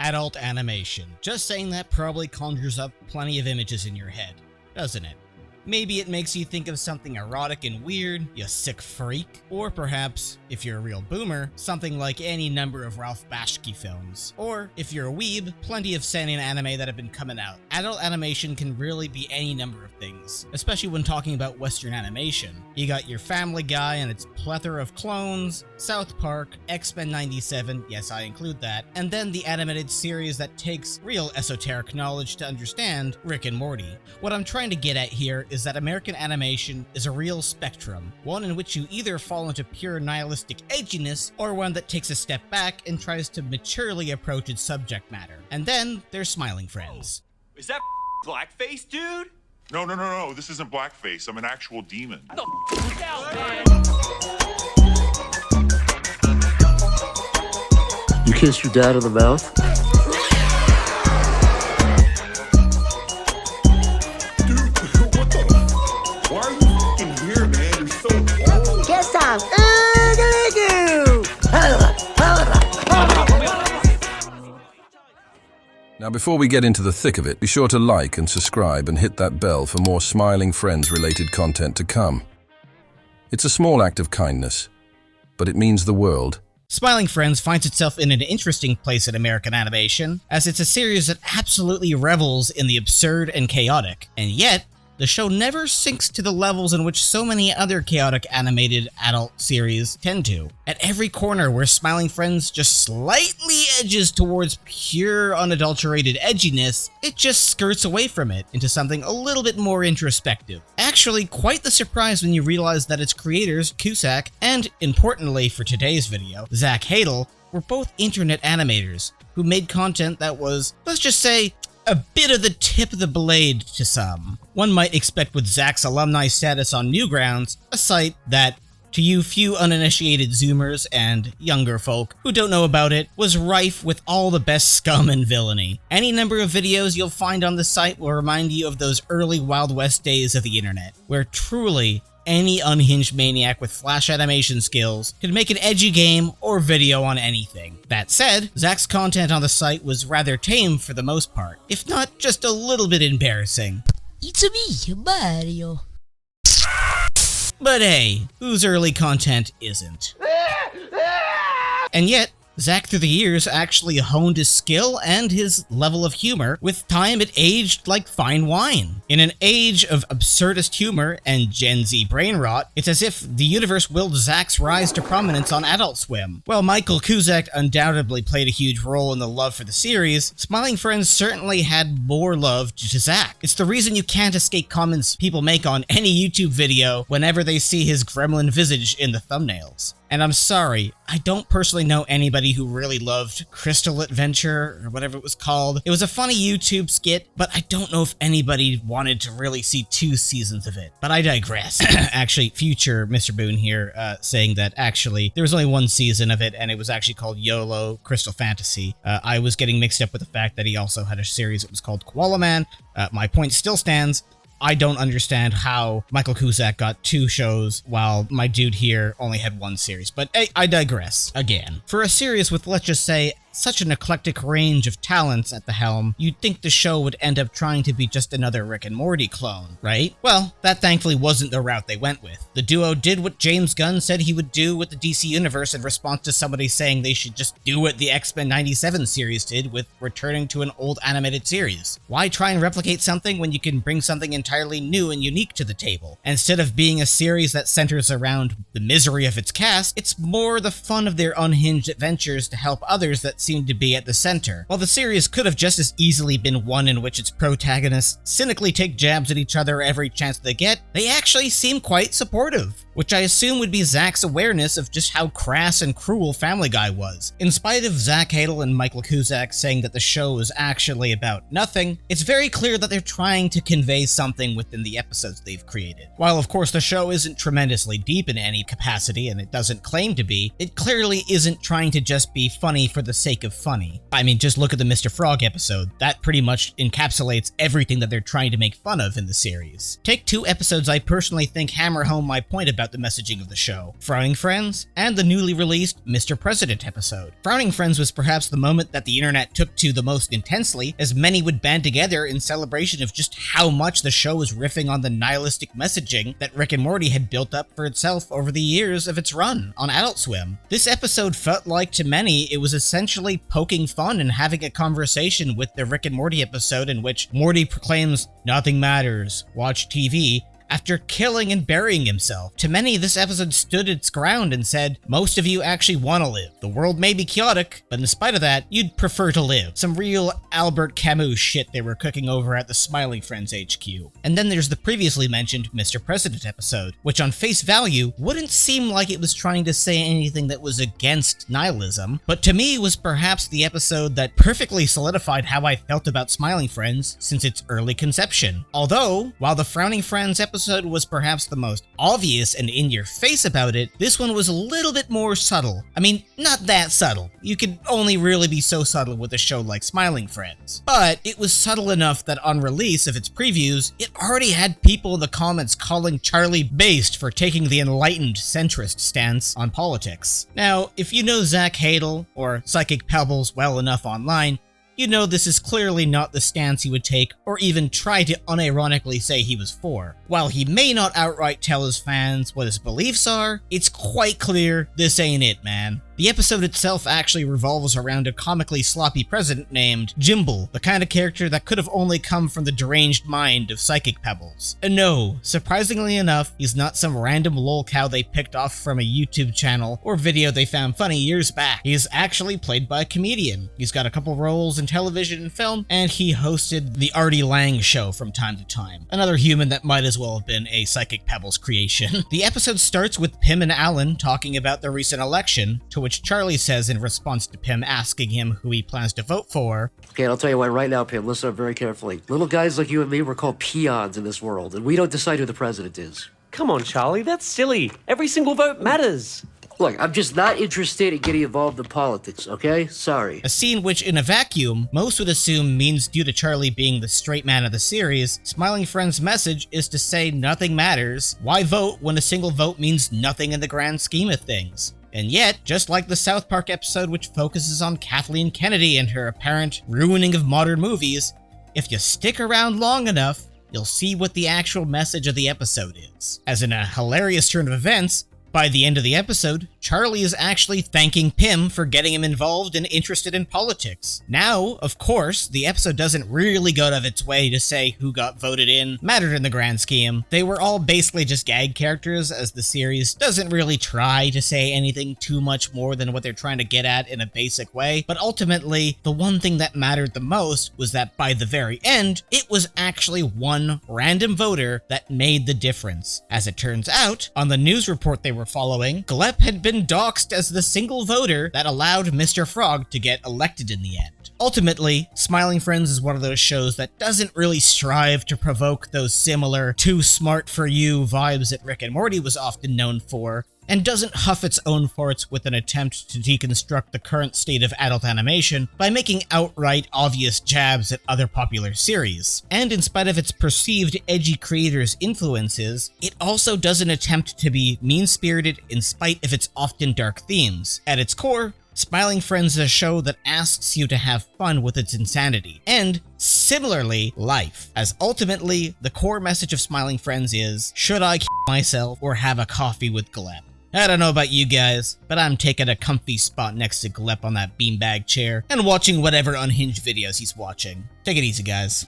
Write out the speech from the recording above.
Adult animation. Just saying that probably conjures up plenty of images in your head, doesn't it? Maybe it makes you think of something erotic and weird, you sick freak. Or perhaps, if you're a real boomer, something like any number of Ralph Bakshi films. Or, if you're a weeb, plenty of seinen anime that have been coming out. Adult animation can really be any number of things, especially when talking about Western animation. You got your Family Guy and its plethora of clones, South Park, X-Men 97, yes I include that, and then the animated series that takes real esoteric knowledge to understand, Rick and Morty. What I'm trying to get at here is that American animation is a real spectrum, one in which you either fall into pure nihilistic edginess, or one that takes a step back and tries to maturely approach its subject matter. And then there's Smiling Friends. Is that blackface, dude? No, this isn't blackface. I'm an actual demon. You kissed your dad on the mouth? Now before we get into the thick of it, be sure to like and subscribe and hit that bell for more Smiling Friends related content to come. It's a small act of kindness, but it means the world. Smiling Friends finds itself in an interesting place in American animation, as it's a series that absolutely revels in the absurd and chaotic, and yet, the show never sinks to the levels in which so many other chaotic animated adult series tend to. At every corner where Smiling Friends just slightly edges towards pure unadulterated edginess, it just skirts away from it into something a little bit more introspective. Actually, quite the surprise when you realize that its creators, Cusack, and importantly for today's video, Zach Hadel, were both internet animators who made content that was, let's just say, a bit of the tip of the blade to some. One might expect with Zach's alumni status on Newgrounds, a site that, to you few uninitiated Zoomers and younger folk who don't know about it, was rife with all the best scum and villainy. Any number of videos you'll find on the site will remind you of those early Wild West days of the internet, where truly any unhinged maniac with flash animation skills could make an edgy game or video on anything. That said, Zach's content on the site was rather tame for the most part, if not just a little bit embarrassing. It's me, Mario. But hey, whose early content isn't? And yet, Zach through the years actually honed his skill and his level of humor. With time, it aged like fine wine. In an age of absurdist humor and Gen Z brain rot, it's as if the universe willed Zach's rise to prominence on Adult Swim. While Michael Cusack undoubtedly played a huge role in the love for the series, Smiling Friends certainly had more love to Zach. It's the reason you can't escape comments people make on any YouTube video whenever they see his gremlin visage in the thumbnails. And I'm sorry, I don't personally know anybody who really loved Crystal Adventure, or whatever it was called. It was a funny YouTube skit, but I don't know if anybody wanted to really see 2 seasons of it. But I digress. Actually, future Mr. Boone here saying that actually there was only 1 season of it, and it was actually called YOLO Crystal Fantasy. I was getting mixed up with the fact that he also had a series that was called Koala Man. My point still stands. I don't understand how Michael Cusack got 2 shows while my dude here only had 1 series, but hey, I digress again. For a series with, let's just say, such an eclectic range of talents at the helm, you'd think the show would end up trying to be just another Rick and Morty clone, right? Well, that thankfully wasn't the route they went with. The duo did what James Gunn said he would do with the DC Universe in response to somebody saying they should just do what the X-Men 97 series did with returning to an old animated series. Why try and replicate something when you can bring something entirely new and unique to the table? Instead of being a series that centers around the misery of its cast, it's more the fun of their unhinged adventures to help others that seem to be at the center. While the series could have just as easily been one in which its protagonists cynically take jabs at each other every chance they get, they actually seem quite supportive, which I assume would be Zach's awareness of just how crass and cruel Family Guy was. In spite of Zach Hadel and Michael Cusack saying that the show is actually about nothing, it's very clear that they're trying to convey something within the episodes they've created. While of course the show isn't tremendously deep in any capacity, and it doesn't claim to be, it clearly isn't trying to just be funny for the sake sake of funny. I mean, just look at the Mr. Frog episode. That pretty much encapsulates everything that they're trying to make fun of in the series. Take two episodes I personally think hammer home my point about the messaging of the show: Frowning Friends and the newly released Mr. President episode. Frowning Friends was perhaps the moment that the internet took to the most intensely, as many would band together in celebration of just how much the show was riffing on the nihilistic messaging that Rick and Morty had built up for itself over the years of its run on Adult Swim. This episode felt like, to many, it was essentially poking fun and having a conversation with the Rick and Morty episode in which Morty proclaims, "Nothing matters, watch TV," after killing and burying himself. To many, this episode stood its ground and said, most of you actually want to live. The world may be chaotic, but in spite of that, you'd prefer to live. Some real Albert Camus shit they were cooking over at the Smiling Friends HQ. And then there's the previously mentioned Mr. President episode, which on face value wouldn't seem like it was trying to say anything that was against nihilism, but to me was perhaps the episode that perfectly solidified how I felt about Smiling Friends since its early conception. Although, while the Frowning Friends episode was perhaps the most obvious and in-your-face about it, this one was a little bit more subtle. I mean, not that subtle. You could only really be so subtle with a show like Smiling Friends. But it was subtle enough that on release of its previews, it already had people in the comments calling Charlie based for taking the enlightened centrist stance on politics. Now, if you know Zach Hadel or Psychic Pebbles well enough online, you know this is clearly not the stance he would take or even try to unironically say he was for. While he may not outright tell his fans what his beliefs are, it's quite clear this ain't it, man. The episode itself actually revolves around a comically sloppy president named Jimble, the kind of character that could have only come from the deranged mind of Psychic Pebbles. And no, surprisingly enough, he's not some random lolcow they picked off from a YouTube channel or video they found funny years back. He's actually played by a comedian. He's got a couple roles in television and film, and he hosted the Artie Lang show from time to time. Another human that might as well have been a Psychic Pebbles creation. The episode starts with Pim and Alan talking about the recent election, to which Charlie says in response to Pim asking him who he plans to vote for. Okay, I'll tell you what right now, Pim. Listen up very carefully. Little guys like you and me, we're called peons in this world, and we don't decide who the president is. Come on, Charlie, that's silly. Every single vote matters. Look, I'm just not interested in getting involved in politics, okay? Sorry. A scene which, in a vacuum, most would assume means due to Charlie being the straight man of the series, Smiling Friends' message is to say nothing matters. Why vote when a single vote means nothing in the grand scheme of things? And yet, just like the South Park episode which focuses on Kathleen Kennedy and her apparent ruining of modern movies, if you stick around long enough, you'll see what the actual message of the episode is. As in a hilarious turn of events, by the end of the episode, Charlie is actually thanking Pim for getting him involved and interested in politics. Now, of course, the episode doesn't really go out of its way to say who got voted in mattered in the grand scheme. They were all basically just gag characters, as the series doesn't really try to say anything too much more than what they're trying to get at in a basic way. But ultimately, the one thing that mattered the most was that by the very end, it was actually one random voter that made the difference. As it turns out, on the news report they were following, Glep had been doxxed as the single voter that allowed Mr. Frog to get elected in the end. Ultimately, Smiling Friends is one of those shows that doesn't really strive to provoke those similar too smart for you vibes that Rick and Morty was often known for, and doesn't huff its own farts with an attempt to deconstruct the current state of adult animation by making outright obvious jabs at other popular series. And in spite of its perceived edgy creators' influences, it also doesn't attempt to be mean-spirited in spite of its often dark themes. At its core, Smiling Friends is a show that asks you to have fun with its insanity, and, similarly, life, as ultimately, the core message of Smiling Friends is, should I myself or have a coffee with Glep? I don't know about you guys, but I'm taking a comfy spot next to Glep on that beanbag chair and watching whatever unhinged videos he's watching. Take it easy, guys.